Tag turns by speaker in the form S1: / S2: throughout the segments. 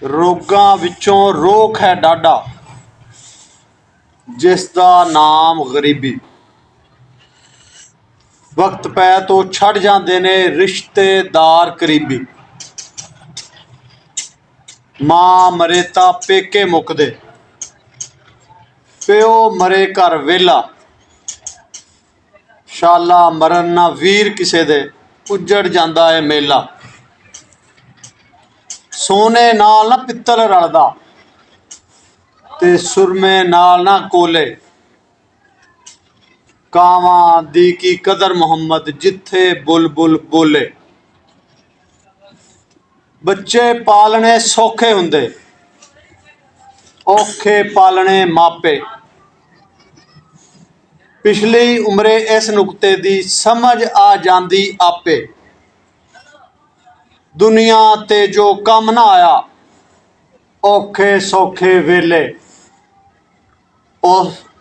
S1: ਰੋਗਾਂ ਵਿੱਚੋਂ ਰੋਗ ਹੈ ਡਾਢਾ, ਜਿਸ ਦਾ ਨਾਮ ਗਰੀਬੀ। ਵਕਤ ਪੈ ਤੋਂ ਛੱਡ ਜਾਂਦੇ ਨੇ ਰਿਸ਼ਤੇਦਾਰ ਕਰੀਬੀ। ਮਾਂ ਮਰੇ ਤਾਂ ਪੇਕੇ ਮੁੱਕਦੇ, ਪਿਓ ਮਰੇ ਘਰ ਵਿਹਲਾ। ਸ਼ਾਲਾ ਮਰਨ ਨਾ ਵੀਰ ਕਿਸੇ ਦੇ, ਉੱਜੜ ਜਾਂਦਾ ਏ ਮੇਲਾ। ਸੋਨੇ ਨਾਲ ਨਾ ਪਿੱਤਲ ਰਲਦਾ, ਤੇ ਸੁਰਮੇ ਨਾਲ ਨਾ ਕੋਲੇ। ਕਾਵਾਂ ਦੀ ਕੀ ਕਦਰ ਮੁਹੰਮਦ, ਜਿੱਥੇ ਬੁਲਬੁਲ ਬੋਲੇ। ਬੱਚੇ ਪਾਲਣੇ ਸੌਖੇ ਹੁੰਦੇ, ਔਖੇ ਪਾਲਣੇ ਮਾਪੇ। ਪਿਛਲੀ ਉਮਰੇ ਇਸ ਨੁਕਤੇ ਦੀ ਸਮਝ ਆ ਜਾਂਦੀ ਆਪੇ। ਦੁਨੀਆ ਤੇ ਜੋ ਕੰਮ ਨਾ ਆਇਆ, ਔਖੇ ਸੌਖੇ ਵੇਲੇ।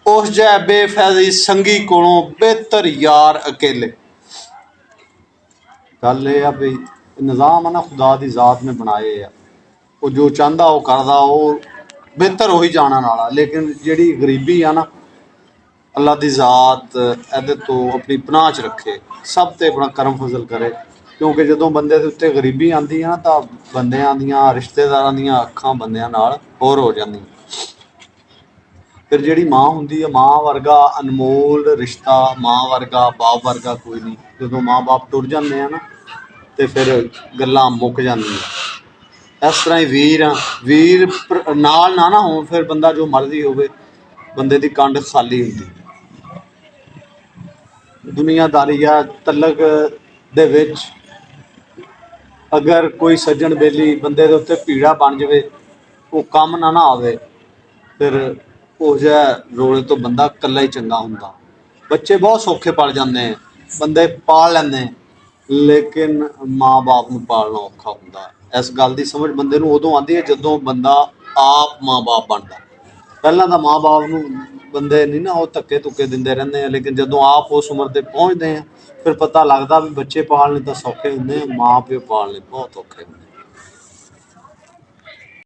S1: ਉਸ ਜੈ ਬੇਫੈਜ਼ੀ ਸੰਗੀ ਕੋਲੋਂ, ਬਿਹਤਰ ਯਾਰ ਅਕੇਲੇ। ਗੱਲ ਇਹ ਆ ਵੀ ਨਿਜ਼ਾਮ ਆ ਨਾ ਖੁਦਾ ਦੀ ਜ਼ਾਤ ਨੇ ਬਣਾਏ ਆ, ਉਹ ਜੋ ਚਾਹੁੰਦਾ ਉਹ ਕਰਦਾ, ਉਹ ਬਿਹਤਰ ਉਹੀ ਜਾਣਨ ਵਾਲਾ। ਲੇਕਿਨ ਜਿਹੜੀ ਗਰੀਬੀ ਆ ਨਾ, ਅੱਲਾ ਦੀ ਜ਼ਾਤ ਇਹਦੇ ਤੋਂ ਆਪਣੀ ਪਨਾਹ 'ਚ ਰੱਖੇ, ਸਭ 'ਤੇ ਆਪਣਾ ਕਰਮ ਫਜ਼ਲ ਕਰੇ। ਕਿਉਂਕਿ ਜਦੋਂ ਬੰਦੇ ਦੇ ਉੱਤੇ ਗਰੀਬੀ ਆਉਂਦੀ ਆ ਨਾ, ਤਾਂ ਬੰਦਿਆਂ ਦੀਆਂ ਰਿਸ਼ਤੇਦਾਰਾਂ ਦੀਆਂ ਅੱਖਾਂ ਬੰਦਿਆਂ ਨਾਲ ਹੋਰ ਹੋ ਜਾਂਦੀਆਂ। ਫਿਰ ਜਿਹੜੀ ਮਾਂ ਹੁੰਦੀ ਆ, ਮਾਂ ਵਰਗਾ ਅਨਮੋਲ ਰਿਸ਼ਤਾ, ਮਾਂ ਵਰਗਾ ਬਾਪ ਵਰਗਾ ਕੋਈ ਨਹੀਂ। ਜਦੋਂ ਮਾਂ ਬਾਪ ਟੁਰ ਜਾਂਦੇ ਆ ਨਾ, ਤੇ ਫਿਰ ਗੱਲਾਂ ਮੁੱਕ ਜਾਂਦੀਆਂ। ਇਸ ਤਰ੍ਹਾਂ ਹੀ ਵੀਰ ਆ, ਵੀਰ ਨਾਲ ਨਾ ਹੋਣ, ਫਿਰ ਬੰਦਾ ਜੋ ਮਰਜ਼ੀ ਹੋਵੇ, ਬੰਦੇ ਦੀ ਕੰਡ ਖਾਲੀ ਹੁੰਦੀ। ਦੁਨੀਆਦਾਰੀ ਆ, ਤਲਕ ਦੇ ਵਿੱਚ ਅਗਰ ਕੋਈ ਸੱਜਣ ਬੇਲੀ ਬੰਦੇ ਦੇ ਉੱਤੇ ਭੀੜਾ ਬਣ ਜਾਵੇ, ਉਹ ਕੰਮ ਨਾ ਆਵੇ, ਫਿਰ ਉਹ ਜਿਹਾ ਰੋਲੇ ਤੋਂ ਬੰਦਾ ਇਕੱਲਾ ਹੀ ਚੰਗਾ ਹੁੰਦਾ। ਬੱਚੇ ਬਹੁਤ ਸੌਖੇ ਪਲ ਜਾਂਦੇ, ਬੰਦੇ ਪਾਲ ਲੈਂਦੇ, ਲੇਕਿਨ ਮਾਂ ਬਾਪ ਨੂੰ ਪਾਲਣਾ ਔਖਾ ਹੁੰਦਾ। ਇਸ ਗੱਲ ਦੀ ਸਮਝ ਬੰਦੇ ਨੂੰ ਉਦੋਂ ਆਉਂਦੀ ਹੈ ਜਦੋਂ ਬੰਦਾ ਆਪ ਮਾਂ ਬਾਪ ਬਣਦਾ। ਪਹਿਲਾਂ ਤਾਂ ਮਾਂ ਬਾਪ ਨੂੰ ਬੰਦੇ ਨਹੀਂ ਨਾ, ਉਹ ਧੱਕੇ ਧੁੱਕੇ ਦਿੰਦੇ ਰਹਿੰਦੇ ਆ। ਲੇਕਿਨ ਜਦੋਂ ਆਪ ਉਸ ਉਮਰ 'ਤੇ ਪਹੁੰਚਦੇ ਆ, ਫਿਰ ਪਤਾ ਲੱਗਦਾ ਵੀ ਬੱਚੇ ਪਾਲਣੇ ਤਾਂ ਸੌਖੇ ਹੁੰਦੇ ਆ, ਮਾਂ ਪਿਓ ਪਾਲਣੇ ਬਹੁਤ ਔਖੇ ਹੁੰਦੇ।